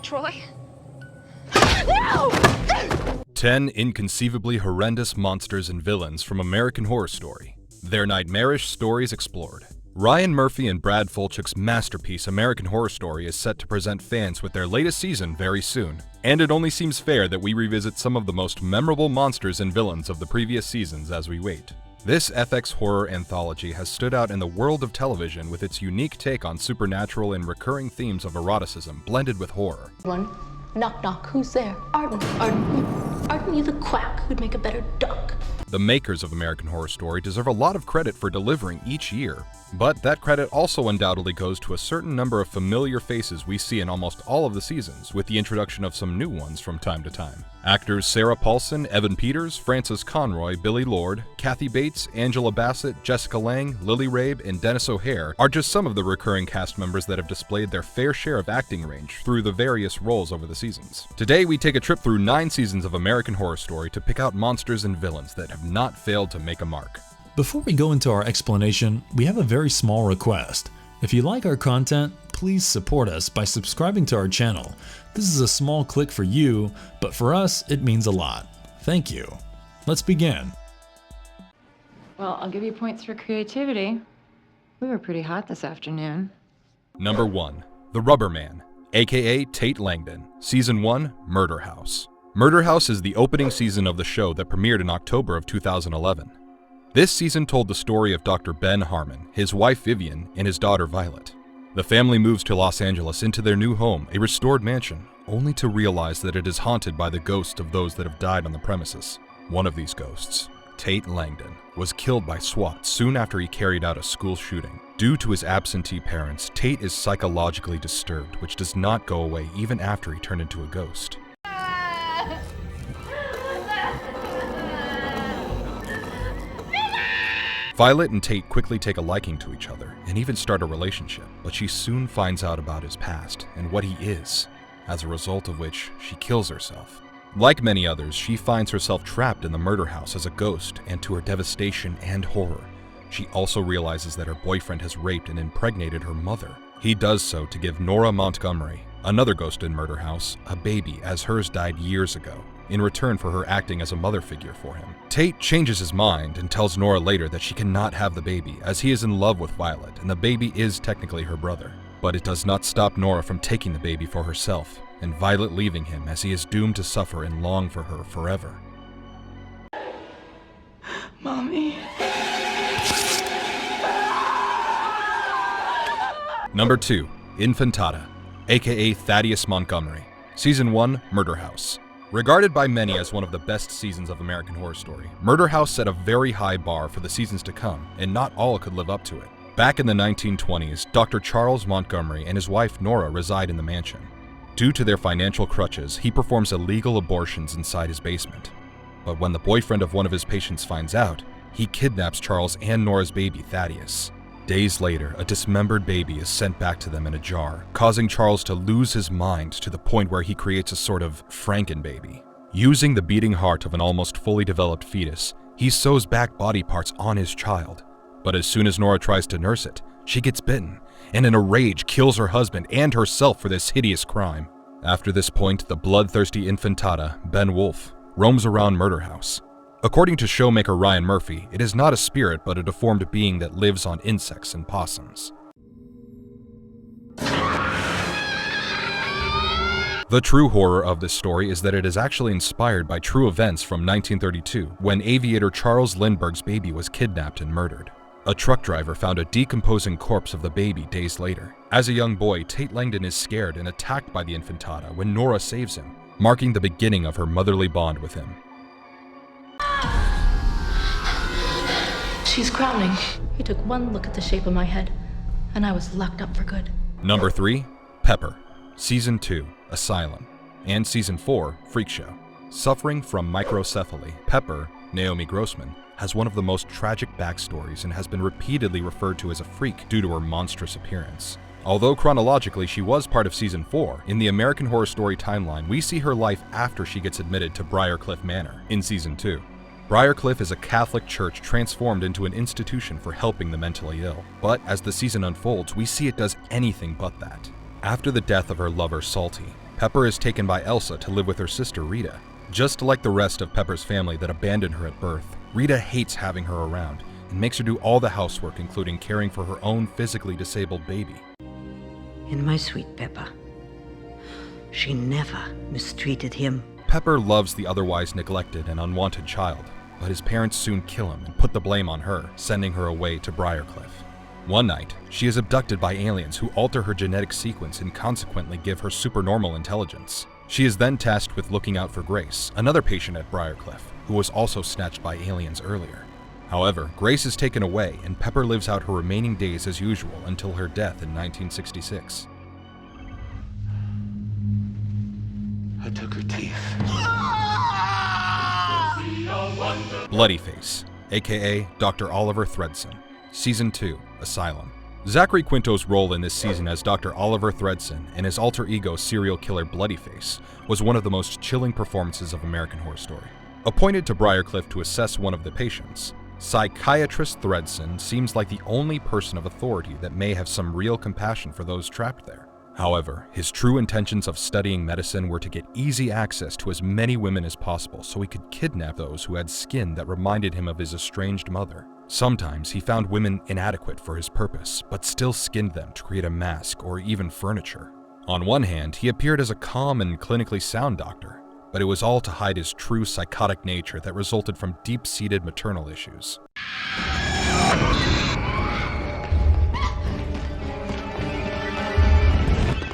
Troy? No! 10 inconceivably horrendous monsters and villains from American Horror Story. Their nightmarish stories explored. Ryan Murphy and Brad Falchuk's masterpiece American Horror Story is set to present fans with their latest season very soon, and it only seems fair that we revisit some of the most memorable monsters and villains of the previous seasons as we wait. This FX horror anthology has stood out in the world of television with its unique take on supernatural and recurring themes of eroticism blended with horror. One, knock knock, who's there? Arden, Arden, you the quack who'd make a better duck. The makers of American Horror Story deserve a lot of credit for delivering each year, but that credit also undoubtedly goes to a certain number of familiar faces we see in almost all of the seasons, with the introduction of some new ones from time to time. Actors Sarah Paulson, Evan Peters, Frances Conroy, Billie Lourd, Kathy Bates, Angela Bassett, Jessica Lange, Lily Rabe, and Denis O'Hare are just some of the recurring cast members that have displayed their fair share of acting range through the various roles over the seasons. Today we take a trip through 9 seasons of American Horror Story to pick out monsters and villains that have not failed to make a mark. Before we go into our explanation, we have a very small request. If you like our content, please support us by subscribing to our channel. This is a small click for you, but for us, it means a lot. Thank you. Let's begin. Well, I'll give you points for creativity. We were pretty hot this afternoon. Number 1. The Rubber Man, aka Tate Langdon, Season 1, Murder House. Murder House is the opening season of the show that premiered in October of 2011. This season told the story of Dr. Ben Harmon, his wife Vivian, and his daughter Violet. The family moves to Los Angeles into their new home, a restored mansion, only to realize that it is haunted by the ghosts of those that have died on the premises. One of these ghosts, Tate Langdon, was killed by SWAT soon after he carried out a school shooting. Due to his absentee parents, Tate is psychologically disturbed, which does not go away even after he turned into a ghost. Violet and Tate quickly take a liking to each other and even start a relationship, but she soon finds out about his past and what he is, as a result of which she kills herself. Like many others, she finds herself trapped in the murder house as a ghost, and to her devastation and horror, she also realizes that her boyfriend has raped and impregnated her mother. He does so to give Nora Montgomery, another ghost in Murder House, a baby as hers died years ago, in return for her acting as a mother figure for him. Tate changes his mind and tells Nora later that she cannot have the baby as he is in love with Violet and the baby is technically her brother. But it does not stop Nora from taking the baby for herself and Violet leaving him as he is doomed to suffer and long for her forever. Mommy. Number 2. Infantata, aka Thaddeus Montgomery, Season 1, Murder House. Regarded by many as one of the best seasons of American Horror Story, Murder House set a very high bar for the seasons to come, and not all could live up to it. Back in the 1920s, Dr. Charles Montgomery and his wife Nora reside in the mansion. Due to their financial crutches, he performs illegal abortions inside his basement. But when the boyfriend of one of his patients finds out, he kidnaps Charles and Nora's baby Thaddeus. Days later, a dismembered baby is sent back to them in a jar, causing Charles to lose his mind to the point where he creates a sort of Frankenbaby. Using the beating heart of an almost fully developed fetus, he sews back body parts on his child. But as soon as Nora tries to nurse it, she gets bitten, and in a rage kills her husband and herself for this hideous crime. After this point, the bloodthirsty Infantata, Ben Wolf, roams around Murder House. According to showmaker Ryan Murphy, it is not a spirit but a deformed being that lives on insects and possums. The true horror of this story is that it is actually inspired by true events from 1932, when aviator Charles Lindbergh's baby was kidnapped and murdered. A truck driver found a decomposing corpse of the baby days later. As a young boy, Tate Langdon is scared and attacked by the Infantata when Nora saves him, marking the beginning of her motherly bond with him. She's crowning. He took one look at the shape of my head, and I was locked up for good. Number 3, Pepper, Season 2, Asylum, and Season 4, Freak Show. Suffering from microcephaly, Pepper, Naomi Grossman, has one of the most tragic backstories and has been repeatedly referred to as a freak due to her monstrous appearance. Although chronologically she was part of Season 4, in the American Horror Story timeline we see her life after she gets admitted to Briarcliff Manor in Season 2. Briarcliff is a Catholic church transformed into an institution for helping the mentally ill, but as the season unfolds, we see it does anything but that. After the death of her lover Salty, Pepper is taken by Elsa to live with her sister Rita. Just like the rest of Pepper's family that abandoned her at birth, Rita hates having her around and makes her do all the housework, including caring for her own physically disabled baby. And my sweet Pepper, she never mistreated him. Pepper loves the otherwise neglected and unwanted child, but his parents soon kill him and put the blame on her, sending her away to Briarcliff. One night, she is abducted by aliens who alter her genetic sequence and consequently give her supernormal intelligence. She is then tasked with looking out for Grace, another patient at Briarcliff, who was also snatched by aliens earlier. However, Grace is taken away and Pepper lives out her remaining days as usual until her death in 1966. I took her teeth. Bloodyface, aka Dr. Oliver Thredson, Season 2, Asylum. Zachary Quinto's role in this season as Dr. Oliver Thredson and his alter ego serial killer Bloodyface was one of the most chilling performances of American Horror Story. Appointed to Briarcliff to assess one of the patients, Psychiatrist Thredson seems like the only person of authority that may have some real compassion for those trapped there. However, his true intentions of studying medicine were to get easy access to as many women as possible so he could kidnap those who had skin that reminded him of his estranged mother. Sometimes he found women inadequate for his purpose, but still skinned them to create a mask or even furniture. On one hand, he appeared as a calm and clinically sound doctor, but it was all to hide his true psychotic nature that resulted from deep-seated maternal issues.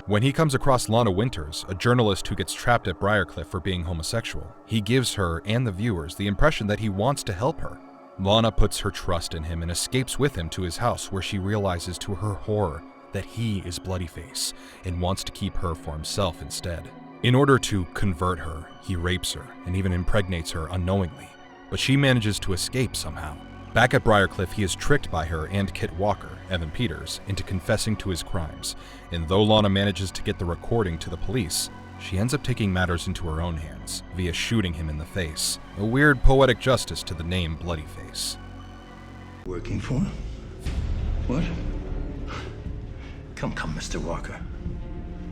When he comes across Lana Winters, a journalist who gets trapped at Briarcliff for being homosexual, he gives her and the viewers the impression that he wants to help her. Lana puts her trust in him and escapes with him to his house, where she realizes to her horror that he is Bloodyface and wants to keep her for himself instead. In order to convert her, he rapes her and even impregnates her unknowingly, but she manages to escape somehow. Back at Briarcliff, he is tricked by her and Kit Walker, Evan Peters, into confessing to his crimes, and though Lana manages to get the recording to the police, she ends up taking matters into her own hands via shooting him in the face. A weird poetic justice to the name Bloodyface. Working for? What? Come, Mr. Walker.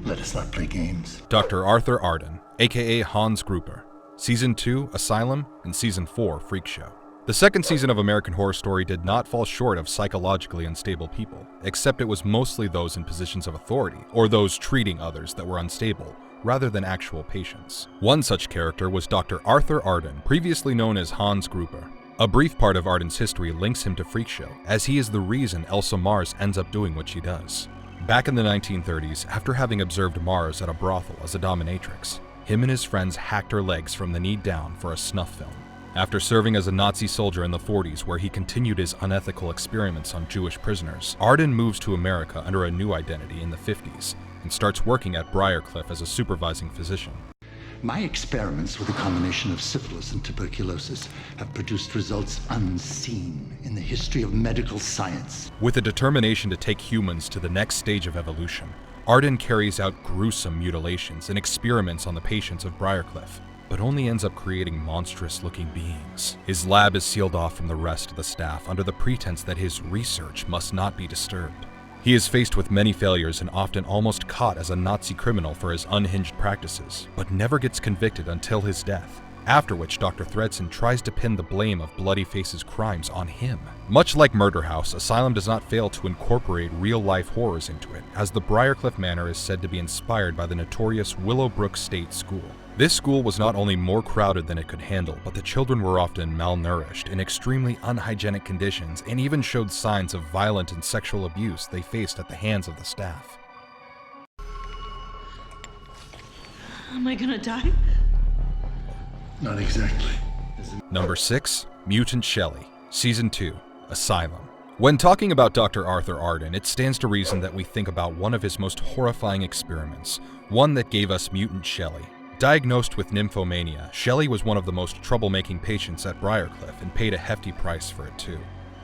Let us not play games. Dr. Arthur Arden, aka Hans Gruber, Season 2, Asylum, and Season 4, Freak Show. The second season of American Horror Story did not fall short of psychologically unstable people, except it was mostly those in positions of authority, or those treating others that were unstable, rather than actual patients. One such character was Dr. Arthur Arden, previously known as Hans Gruber. A brief part of Arden's history links him to Freak Show, as he is the reason Elsa Mars ends up doing what she does. Back in the 1930s, after having observed Mars at a brothel as a dominatrix, him and his friends hacked her legs from the knee down for a snuff film. After serving as a Nazi soldier in the 40s, where he continued his unethical experiments on Jewish prisoners, Arden moves to America under a new identity in the 50s and starts working at Briarcliff as a supervising physician. My experiments with a combination of syphilis and tuberculosis have produced results unseen in the history of medical science. With a determination to take humans to the next stage of evolution, Arden carries out gruesome mutilations and experiments on the patients of Briarcliff, but only ends up creating monstrous-looking beings. His lab is sealed off from the rest of the staff under the pretense that his research must not be disturbed. He is faced with many failures and often almost caught as a Nazi criminal for his unhinged practices, but never gets convicted until his death, after which Dr. Thredson tries to pin the blame of Bloodyface's crimes on him. Much like Murder House, Asylum does not fail to incorporate real-life horrors into it, as the Briarcliff Manor is said to be inspired by the notorious Willowbrook State School. This school was not only more crowded than it could handle, but the children were often malnourished in extremely unhygienic conditions and even showed signs of violent and sexual abuse they faced at the hands of the staff. Am I gonna die? Not exactly. Number 6, Mutant Shelley, Season 2, Asylum. When talking about Dr. Arthur Arden, it stands to reason that we think about one of his most horrifying experiments, one that gave us Mutant Shelley. Diagnosed with nymphomania, Shelley was one of the most troublemaking patients at Briarcliff and paid a hefty price for it too.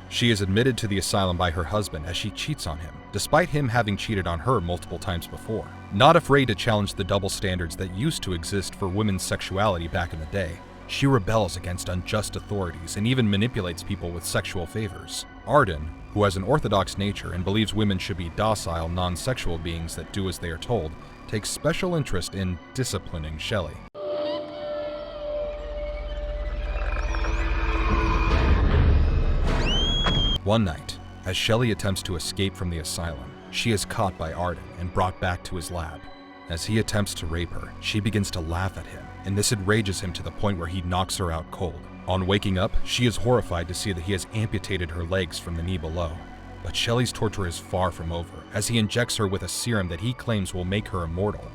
She is admitted to the asylum by her husband as she cheats on him, despite him having cheated on her multiple times before. Not afraid to challenge the double standards that used to exist for women's sexuality back in the day, she rebels against unjust authorities and even manipulates people with sexual favors. Arden, who has an orthodox nature and believes women should be docile, non-sexual beings that do as they are told, takes special interest in disciplining Shelley. One night, as Shelley attempts to escape from the asylum, she is caught by Arden and brought back to his lab. As he attempts to rape her, she begins to laugh at him, and this enrages him to the point where he knocks her out cold. On waking up, she is horrified to see that he has amputated her legs from the knee below. But Shelley's torture is far from over, as he injects her with a serum that he claims will make her immortal,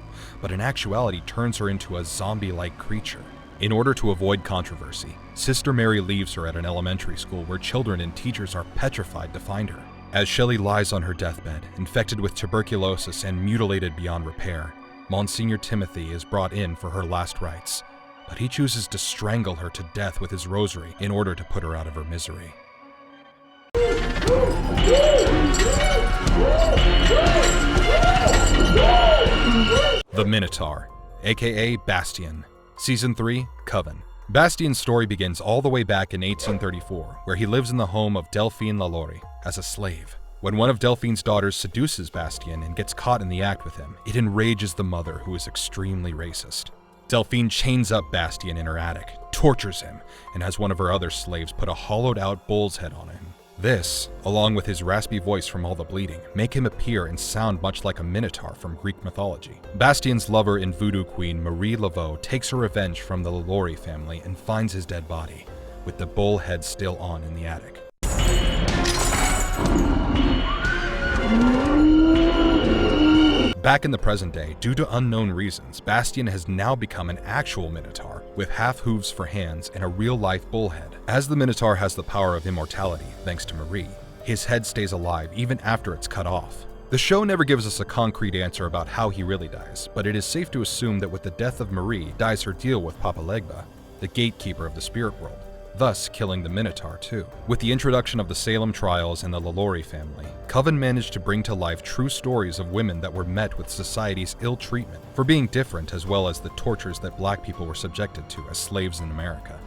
but in actuality turns her into a zombie-like creature. In order to avoid controversy, Sister Mary leaves her at an elementary school where children and teachers are petrified to find her. As Shelley lies on her deathbed, infected with tuberculosis and mutilated beyond repair, Monsignor Timothy is brought in for her last rites, but he chooses to strangle her to death with his rosary in order to put her out of her misery. The Minotaur, aka Bastien. Season 3, Coven. Bastien's story begins all the way back in 1834, where he lives in the home of Delphine Lalaurie as a slave. When one of Delphine's daughters seduces Bastien and gets caught in the act with him, it enrages the mother, who is extremely racist. Delphine chains up Bastien in her attic, tortures him, and has one of her other slaves put a hollowed-out bull's head on him. This, along with his raspy voice from all the bleeding, make him appear and sound much like a minotaur from Greek mythology. Bastien's lover and voodoo queen Marie Laveau takes her revenge from the Lalaurie family and finds his dead body, with the bull head still on in the attic. Back in the present day, due to unknown reasons, Bastien has now become an actual minotaur, with half hooves for hands and a real-life bullhead. As the minotaur has the power of immortality, thanks to Marie, his head stays alive even after it's cut off. The show never gives us a concrete answer about how he really dies, but it is safe to assume that with the death of Marie dies her deal with Papa Legba, the gatekeeper of the spirit world, thus killing the Minotaur too. With the introduction of the Salem trials and the Lalaurie family, Coven managed to bring to life true stories of women that were met with society's ill treatment for being different, as well as the tortures that black people were subjected to as slaves in America.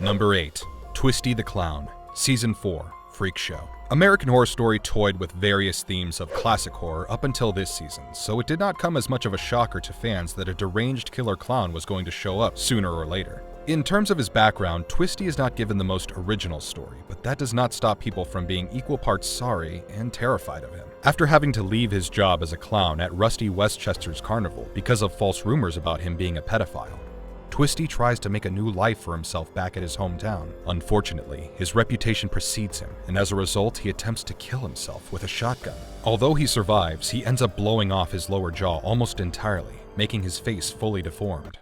Number 8. Twisty the Clown, Season 4, Freak Show. American Horror Story toyed with various themes of classic horror up until this season, so it did not come as much of a shocker to fans that a deranged killer clown was going to show up sooner or later. In terms of his background, Twisty is not given the most original story, but that does not stop people from being equal parts sorry and terrified of him. After having to leave his job as a clown at Rusty Westchester's carnival because of false rumors about him being a pedophile, Twisty tries to make a new life for himself back at his hometown. Unfortunately, his reputation precedes him, and as a result, he attempts to kill himself with a shotgun. Although he survives, he ends up blowing off his lower jaw almost entirely, making his face fully deformed.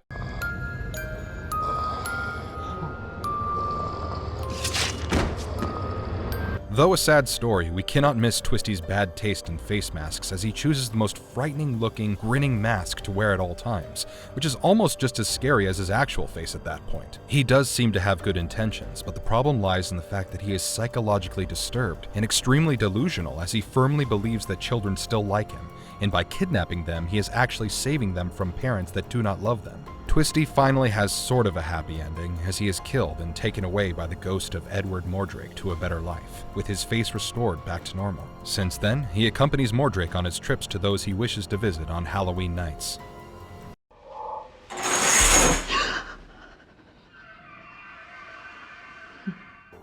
Though a sad story, we cannot miss Twisty's bad taste in face masks, as he chooses the most frightening-looking, grinning mask to wear at all times, which is almost just as scary as his actual face at that point. He does seem to have good intentions, but the problem lies in the fact that he is psychologically disturbed and extremely delusional, as he firmly believes that children still like him, and by kidnapping them, he is actually saving them from parents that do not love them. Twisty finally has sort of a happy ending, as he is killed and taken away by the ghost of Edward Mordrake to a better life, with his face restored back to normal. Since then, he accompanies Mordrake on his trips to those he wishes to visit on Halloween nights.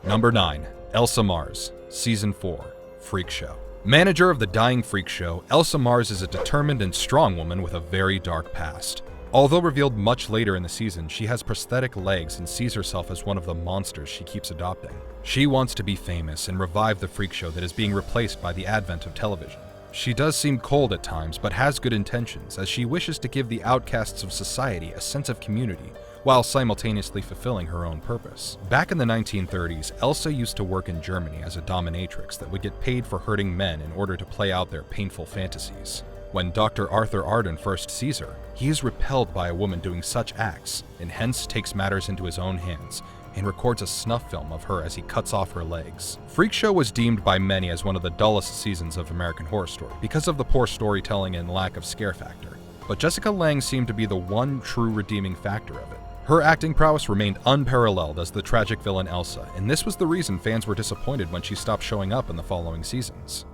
Number 9. Elsa Mars, Season 4, Freak Show. Manager of the dying Freak Show, Elsa Mars is a determined and strong woman with a very dark past. Although revealed much later in the season, she has prosthetic legs and sees herself as one of the monsters she keeps adopting. She wants to be famous and revive the Freak Show that is being replaced by the advent of television. She does seem cold at times, but has good intentions, as she wishes to give the outcasts of society a sense of community, while simultaneously fulfilling her own purpose. Back in the 1930s, Elsa used to work in Germany as a dominatrix that would get paid for hurting men in order to play out their painful fantasies. When Dr. Arthur Arden first sees her, he is repelled by a woman doing such acts, and hence takes matters into his own hands, and records a snuff film of her as he cuts off her legs. Freak Show was deemed by many as one of the dullest seasons of American Horror Story because of the poor storytelling and lack of scare factor. but Jessica Lange seemed to be the one true redeeming factor of it. Her acting prowess remained unparalleled as the tragic villain Elsa, and this was the reason fans were disappointed when she stopped showing up in the following seasons.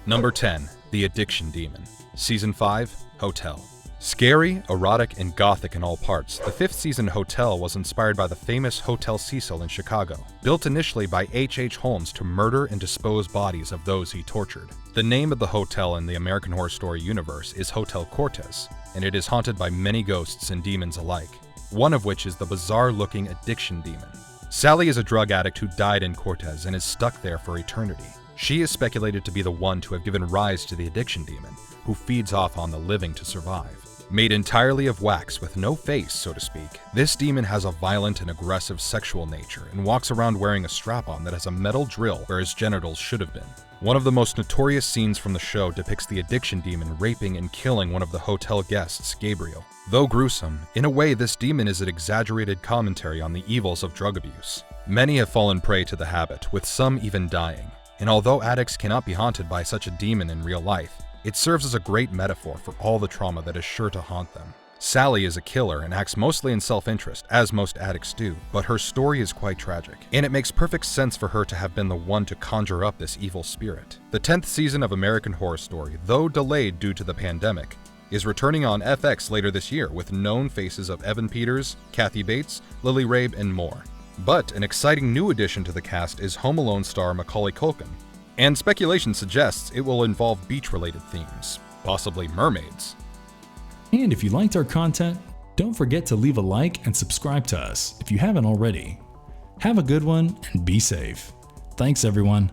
Number 10. The Addiction Demon. Season 5, Hotel. Scary, erotic, and gothic in all parts, the 5th season Hotel was inspired by the famous Hotel Cecil in Chicago, built initially by H.H. Holmes to murder and dispose bodies of those he tortured. The name of the hotel in the American Horror Story universe is Hotel Cortez, and it is haunted by many ghosts and demons alike, one of which is the bizarre-looking addiction demon. Sally is a drug addict who died in Cortez and is stuck there for eternity. She is speculated to be the one to have given rise to the addiction demon, who feeds off on the living to survive. Made entirely of wax with no face, so to speak, this demon has a violent and aggressive sexual nature and walks around wearing a strap-on that has a metal drill where his genitals should have been. One of the most notorious scenes from the show depicts the addiction demon raping and killing one of the hotel guests, Gabriel. Though gruesome, in a way this demon is an exaggerated commentary on the evils of drug abuse. Many have fallen prey to the habit, with some even dying, and although addicts cannot be haunted by such a demon in real life, it serves as a great metaphor for all the trauma that is sure to haunt them. Sally is a killer and acts mostly in self-interest, as most addicts do, but her story is quite tragic, and it makes perfect sense for her to have been the one to conjure up this evil spirit. The 10th season of American Horror Story, though delayed due to the pandemic, is returning on FX later this year with known faces of Evan Peters, Kathy Bates, Lily Rabe, and more. But an exciting new addition to the cast is Home Alone star Macaulay Culkin, and speculation suggests it will involve beach-related themes, possibly mermaids. And if you liked our content, don't forget to leave a like and subscribe to us if you haven't already. Have a good one and be safe. Thanks everyone.